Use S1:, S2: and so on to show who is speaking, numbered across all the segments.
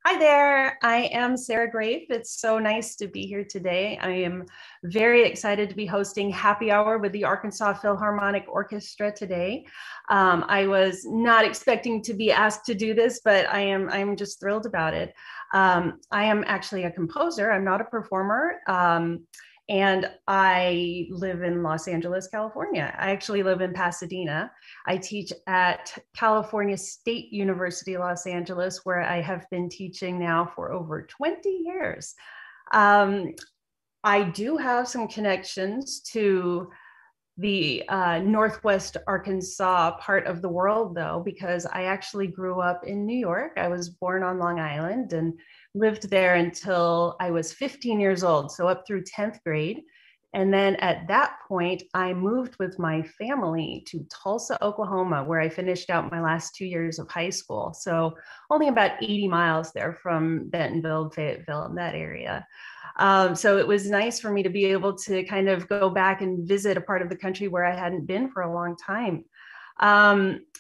S1: Hi there, I am Sara Graef. It's so nice to be here today. I am very excited to be hosting Happy Hour with the Arkansas Philharmonic Orchestra today. I was not expecting to be asked to do this, but I'm just thrilled about it. I am actually a composer. I'm not a performer. And I live in Los Angeles, California. I actually live in Pasadena. I teach at California State University, Los Angeles, where I have been teaching now for over 20 years. I do have some connections to the Northwest Arkansas part of the world, though, because I actually grew up in New York. I was born on Long Island and lived there until I was 15 years old, so up through 10th grade. And then at that point, I moved with my family to Tulsa, Oklahoma, where I finished out my last 2 years of high school. So only about 80 miles there from Bentonville, Fayetteville, in that area. So it was nice for me to be able to kind of go back and visit a part of the country where I hadn't been for a long time.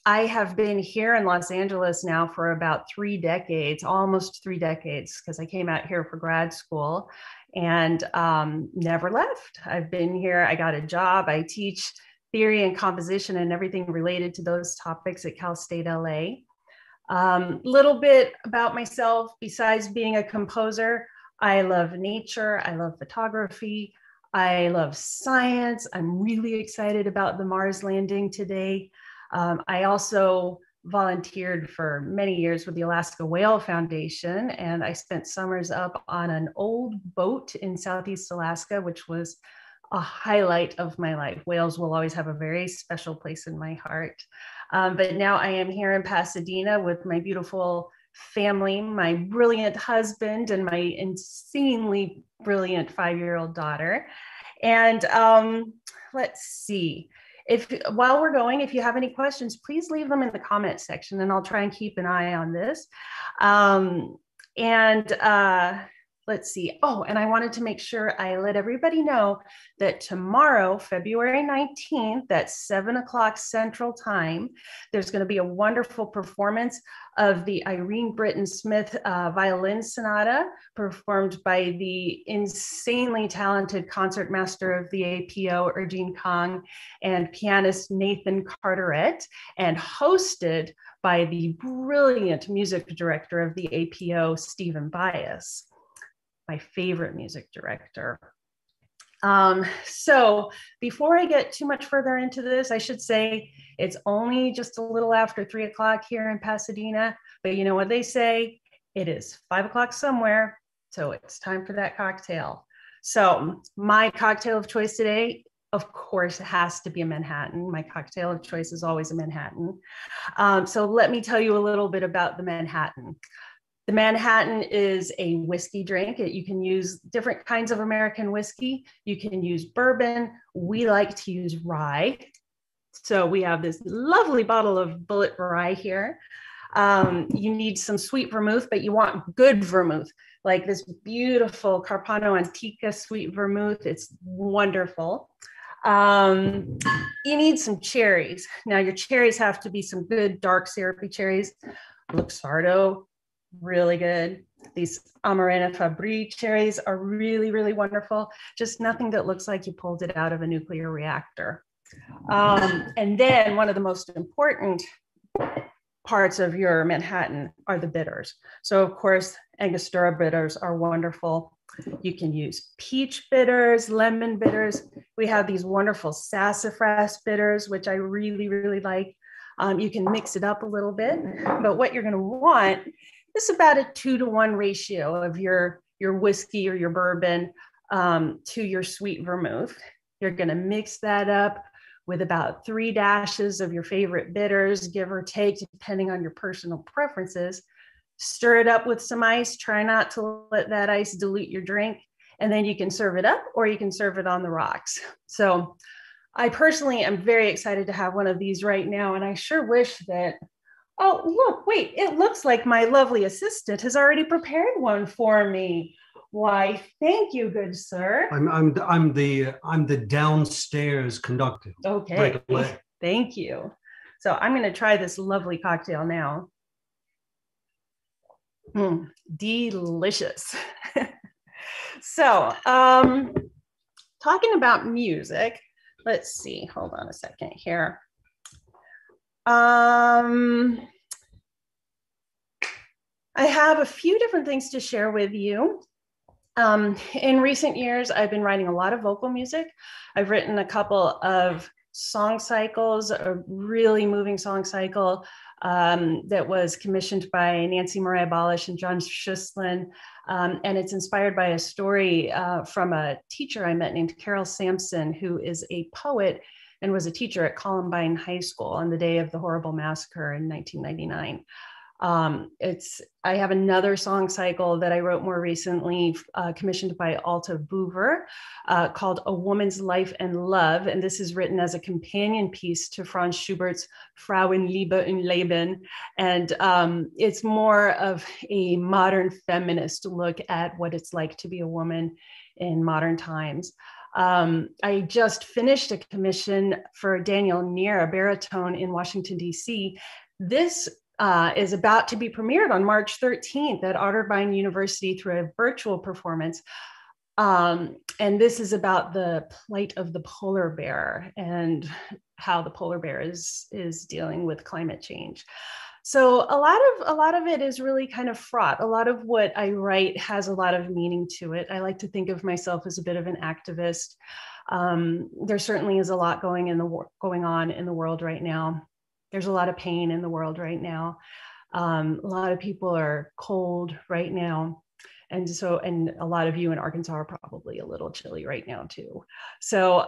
S1: I have been here in Los Angeles now for about 3 decades, almost 3 decades, because I came out here for grad school and never left. I've been here, I got a job, I teach theory and composition and everything related to those topics at Cal State LA. Little bit about myself, besides being a composer, I love nature, I love photography, I love science. I'm really excited about the Mars landing today. I also volunteered for many years with the Alaska Whale Foundation, and I spent summers up on an old boat in Southeast Alaska, which was a highlight of my life. Whales will always have a very special place in my heart. But now I am here in Pasadena with my beautiful family, my brilliant husband, and my insanely brilliant 5-year-old daughter. And let's see. While we're going, if you have any questions, please leave them in the comment section and I'll try and keep an eye on this. Let's see. Oh, and I wanted to make sure I let everybody know that tomorrow, February 19th, at 7 o'clock Central Time, there's going to be a wonderful performance of the Irene Britton Smith violin sonata performed by the insanely talented concertmaster of the APO, Erdine Kong, and pianist Nathan Carteret, and hosted by the brilliant music director of the APO, Stephen Bias, my favorite music director. So before I get too much further into this, I should say it's only just a little after 3 o'clock here in Pasadena, but you know what they say, it is 5 o'clock somewhere, so it's time for that cocktail. So my cocktail of choice today, of course, it has to be a Manhattan. My cocktail of choice is always a Manhattan. So let me tell you a little bit about the Manhattan. The Manhattan is a whiskey drink. You can use different kinds of American whiskey. You can use bourbon. We like to use rye. So we have this lovely bottle of Bullet rye here. You need some sweet vermouth, but you want good vermouth, like this beautiful Carpano Antica sweet vermouth. It's wonderful. You need some cherries. Now your cherries have to be some good dark syrupy cherries. Luxardo, really good. These Amarena Fabri cherries are really, really wonderful. Just nothing that looks like you pulled it out of a nuclear reactor. And then one of the most important parts of your Manhattan are the bitters. So of course, Angostura bitters are wonderful. You can use peach bitters, lemon bitters. We have these wonderful sassafras bitters, which I really, really like. You can mix it up a little bit, but what you're gonna want is about a 2-to-1 ratio of your whiskey or your bourbon to your sweet vermouth. You're gonna mix that up with about 3 dashes of your favorite bitters, give or take, depending on your personal preferences. Stir it up with some ice. Try not to let that ice dilute your drink. And then you can serve it up or you can serve it on the rocks. So I personally am very excited to have one of these right now. And I sure wish that, oh, look, wait, it looks like my lovely assistant has already prepared one for me. Why, thank you, good sir.
S2: I'm the downstairs conductor.
S1: Okay, thank you. So I'm going to try this lovely cocktail now. Delicious. So, talking about music, let's see, hold on a second here. I have a few different things to share with you. In recent years, I've been writing a lot of vocal music. I've written a couple of song cycles, a really moving song cycle that was commissioned by Nancy Mariah Balish and John Schuslin. And it's inspired by a story from a teacher I met named Carol Sampson, who is a poet and was a teacher at Columbine High School on the day of the horrible massacre in 1999. I have another song cycle that I wrote more recently, commissioned by Alta Boover, called A Woman's Life and Love. And this is written as a companion piece to Franz Schubert's Frauenliebe und Leben. And it's more of a modern feminist look at what it's like to be a woman in modern times. I just finished a commission for Daniel Neer, a baritone in Washington, D.C. This is about to be premiered on March 13th at Otterbein University through a virtual performance. And this is about the plight of the polar bear and how the polar bear is dealing with climate change. So a lot of it is really kind of fraught. A lot of what I write has a lot of meaning to it. I like to think of myself as a bit of an activist. There certainly is a lot going on in the world right now. There's a lot of pain in the world right now. A lot of people are cold right now. And a lot of you in Arkansas are probably a little chilly right now too. So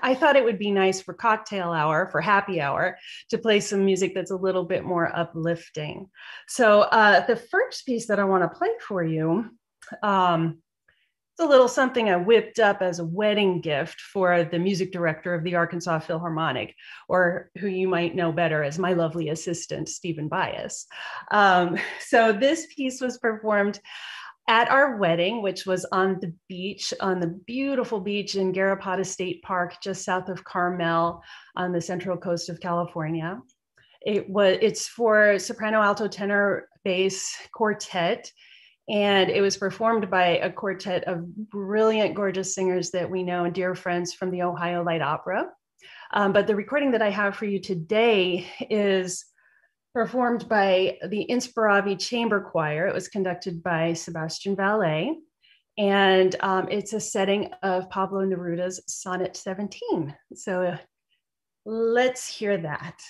S1: I thought it would be nice for cocktail hour, for happy hour, to play some music that's a little bit more uplifting. So the first piece that I want to play for you, it's a little something I whipped up as a wedding gift for the music director of the Arkansas Philharmonic, or who you might know better as my lovely assistant, Stephen Bias. So this piece was performed at our wedding, which was on the beach, on the beautiful beach in Garapata State Park, just south of Carmel on the central coast of California. It's for soprano, alto, tenor, bass quartet. And it was performed by a quartet of brilliant, gorgeous singers that we know and dear friends from the Ohio Light Opera. But the recording that I have for you today is performed by the Inspiravi Chamber Choir. It was conducted by Sebastian Vallet. And it's a setting of Pablo Neruda's Sonnet 17. So let's hear that.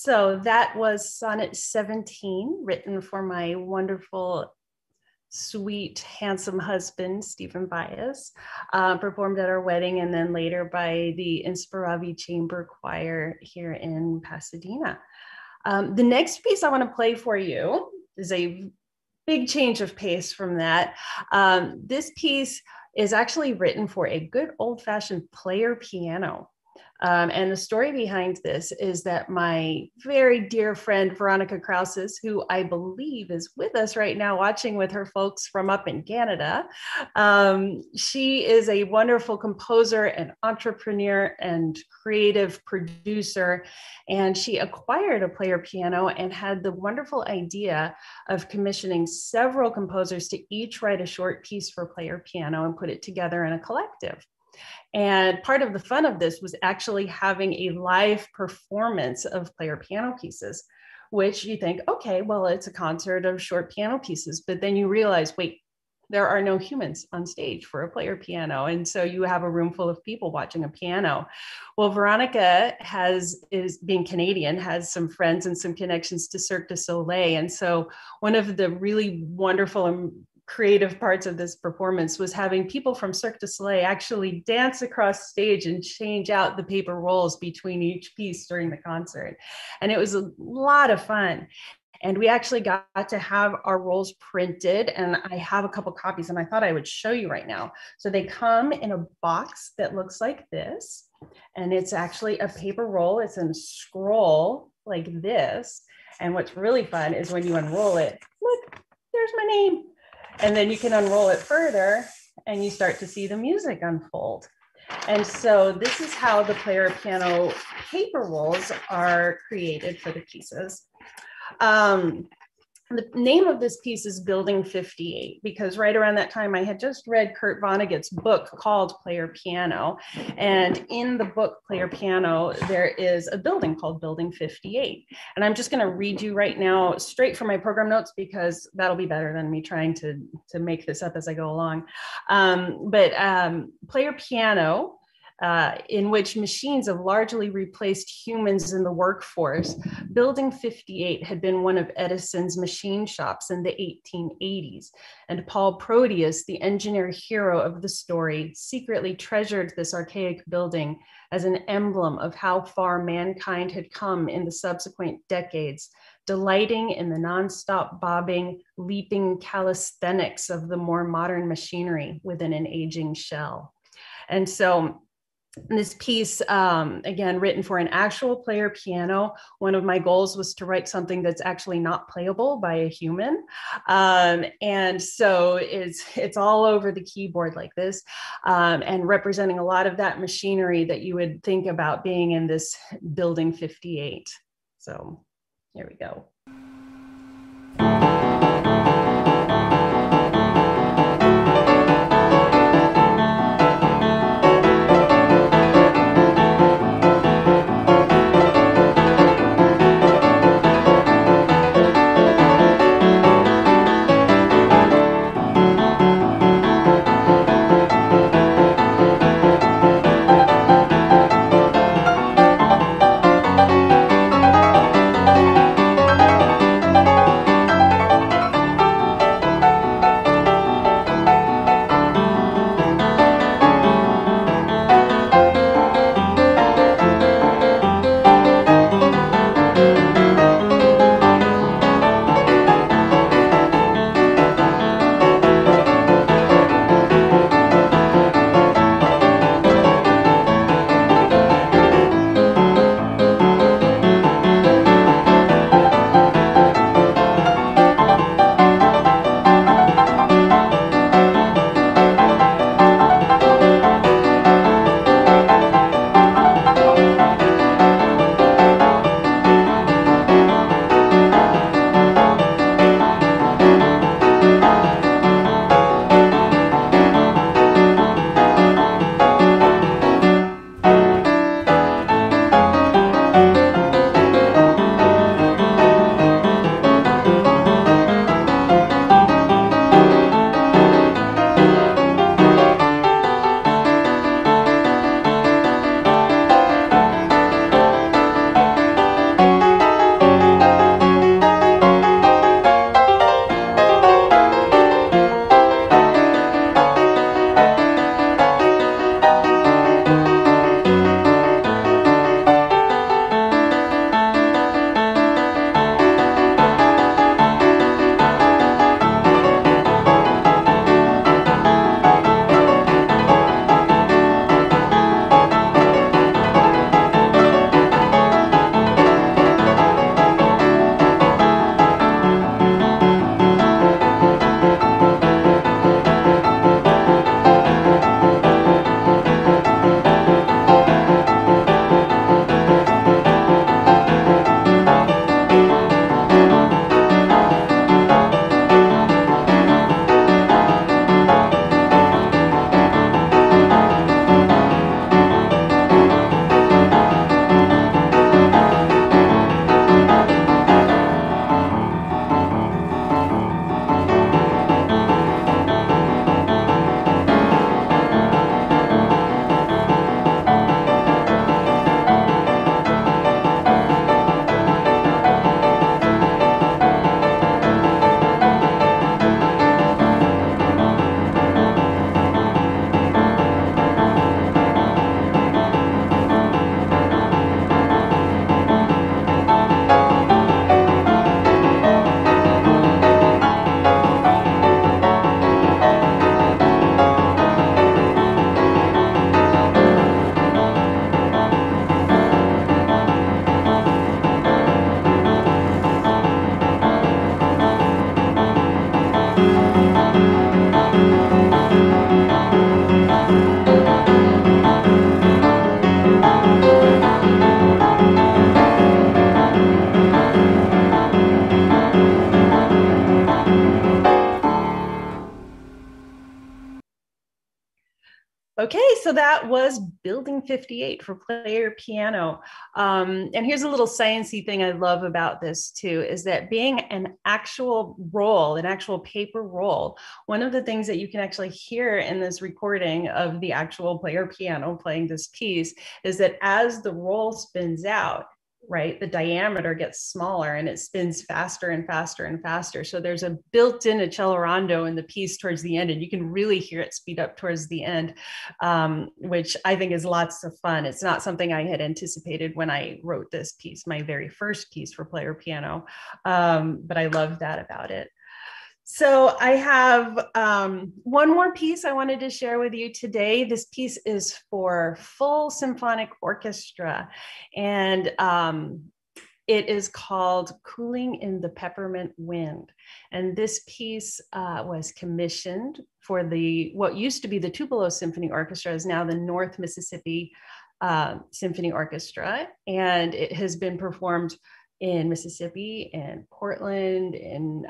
S1: So that was Sonnet 17, written for my wonderful, sweet, handsome husband, Stephen Bias, performed at our wedding, and then later by the Inspiravi Chamber Choir here in Pasadena. The next piece I want to play for you is a big change of pace from that. This piece is actually written for a good old-fashioned player piano. And the story behind this is that my very dear friend, Veronica Krauses, who I believe is with us right now watching with her folks from up in Canada, she is a wonderful composer and entrepreneur and creative producer. And she acquired a player piano and had the wonderful idea of commissioning several composers to each write a short piece for player piano and put it together in a collective. And part of the fun of this was actually having a live performance of player piano pieces, which you think, okay, well, it's a concert of short piano pieces. But then you realize, wait, there are no humans on stage for a player piano. And so you have a room full of people watching a piano. Well, Veronica is being Canadian, has some friends and some connections to Cirque du Soleil. And so one of the really wonderful and creative parts of this performance was having people from Cirque du Soleil actually dance across stage and change out the paper rolls between each piece during the concert. And it was a lot of fun. And we actually got to have our rolls printed, and I have a couple copies, and I thought I would show you right now. So they come in a box that looks like this, and it's actually a paper roll. It's in a scroll like this. And what's really fun is when you unroll it, look, there's my name. And then you can unroll it further and you start to see the music unfold. And so this is how the player piano paper rolls are created for the pieces. The name of this piece is Building 58, because right around that time I had just read Kurt Vonnegut's book called Player Piano. And in the book Player Piano, there is a building called Building 58. And I'm just going to read you right now straight from my program notes, because that'll be better than me trying to make this up as I go along. Player Piano, in which machines have largely replaced humans in the workforce, Building 58 had been one of Edison's machine shops in the 1880s. And Paul Proteus, the engineer hero of the story, secretly treasured this archaic building as an emblem of how far mankind had come in the subsequent decades, delighting in the nonstop bobbing, leaping calisthenics of the more modern machinery within an aging shell. And so this piece, again, written for an actual player piano. One of my goals was to write something that's actually not playable by a human. And so it's all over the keyboard like this, and representing a lot of that machinery that you would think about being in this Building 58. So here we go. Okay, so that was Building 58 for player piano. And here's a little sciencey thing I love about this too, is that being an actual roll, an actual paper roll, one of the things that you can actually hear in this recording of the actual player piano playing this piece is that as the roll spins out, right, the diameter gets smaller and it spins faster and faster and faster. So there's a built-in accelerando in the piece towards the end, and you can really hear it speed up towards the end, which I think is lots of fun. It's not something I had anticipated when I wrote this piece, my very first piece for player piano, but I love that about it. So I have one more piece I wanted to share with you today. This piece is for full symphonic orchestra, and it is called Cooling in the Peppermint Wind. And this piece was commissioned for what used to be the Tupelo Symphony Orchestra, is now the North Mississippi Symphony Orchestra, and it has been performed in Mississippi and Portland and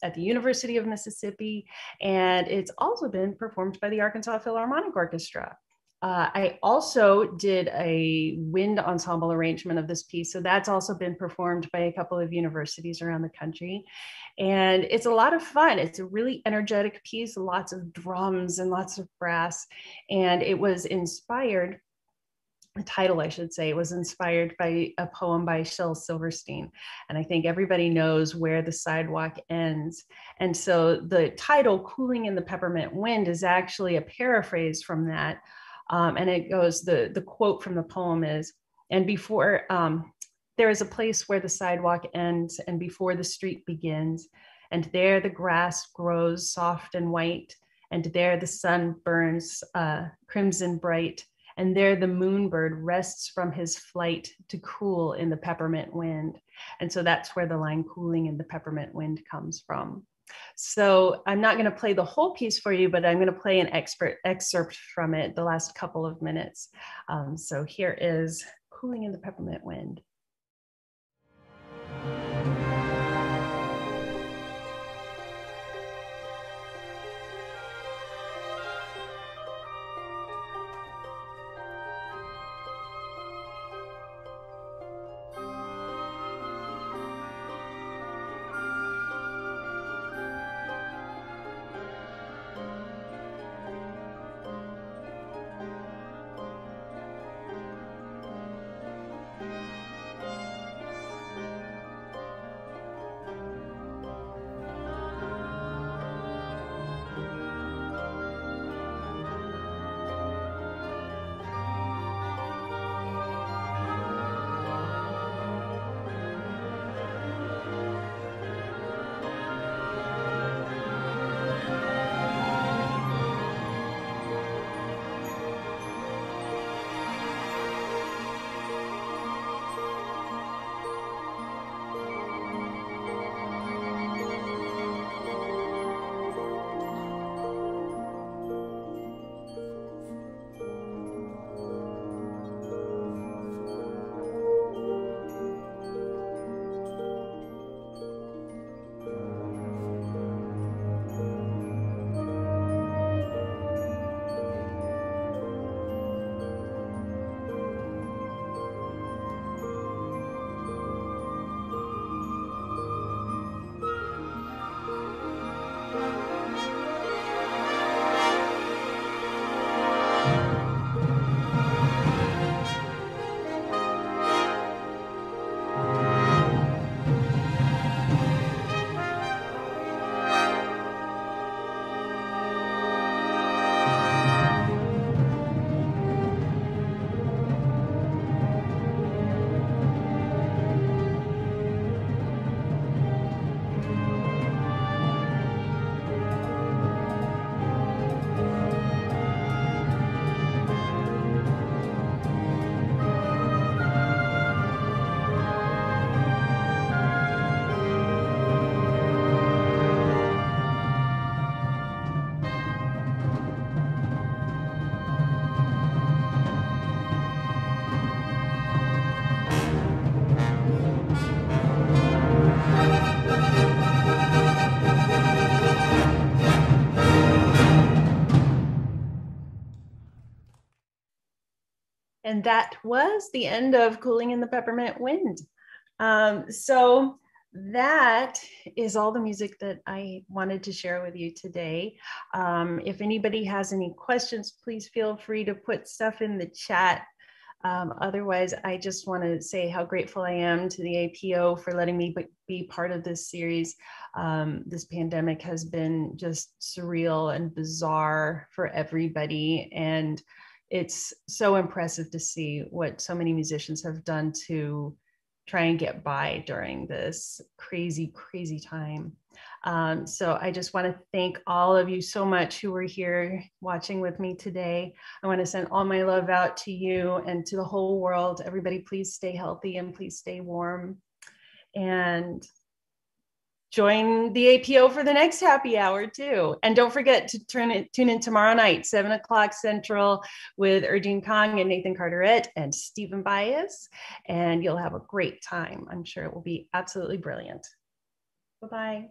S1: at the University of Mississippi. And it's also been performed by the Arkansas Philharmonic Orchestra. I also did a wind ensemble arrangement of this piece. So that's also been performed by a couple of universities around the country. And it's a lot of fun. It's a really energetic piece, lots of drums and lots of brass. And it was inspired, the title, I should say, was inspired by a poem by Shel Silverstein. And I think everybody knows Where the Sidewalk Ends. And so the title, Cooling in the Peppermint Wind, is actually a paraphrase from that. And it goes, the quote from the poem is, and before, there is a place where the sidewalk ends and before the street begins, and there the grass grows soft and white, and there the sun burns crimson bright, and there the moonbird rests from his flight to cool in the peppermint wind. And so that's where the line cooling in the peppermint wind comes from. So I'm not going to play the whole piece for you, but I'm going to play an excerpt from it, the last couple of minutes. So here is Cooling in the Peppermint Wind. And that was the end of Cooling in the Peppermint Wind. So that is all the music that I wanted to share with you today. If anybody has any questions, please feel free to put stuff in the chat. Otherwise, I just want to say how grateful I am to the APO for letting me be part of this series. This pandemic has been just surreal and bizarre for everybody. And it's so impressive to see what so many musicians have done to try and get by during this crazy, crazy time. So I just want to thank all of you so much who were here watching with me today. I want to send all my love out to you and to the whole world. Everybody, please stay healthy and please stay warm. And join the APO for the next happy hour too. And don't forget to tune in tomorrow night, 7 o'clock Central, with Erdine Kong and Nathan Carteret and Stephen Bias. And you'll have a great time. I'm sure it will be absolutely brilliant. Bye-bye.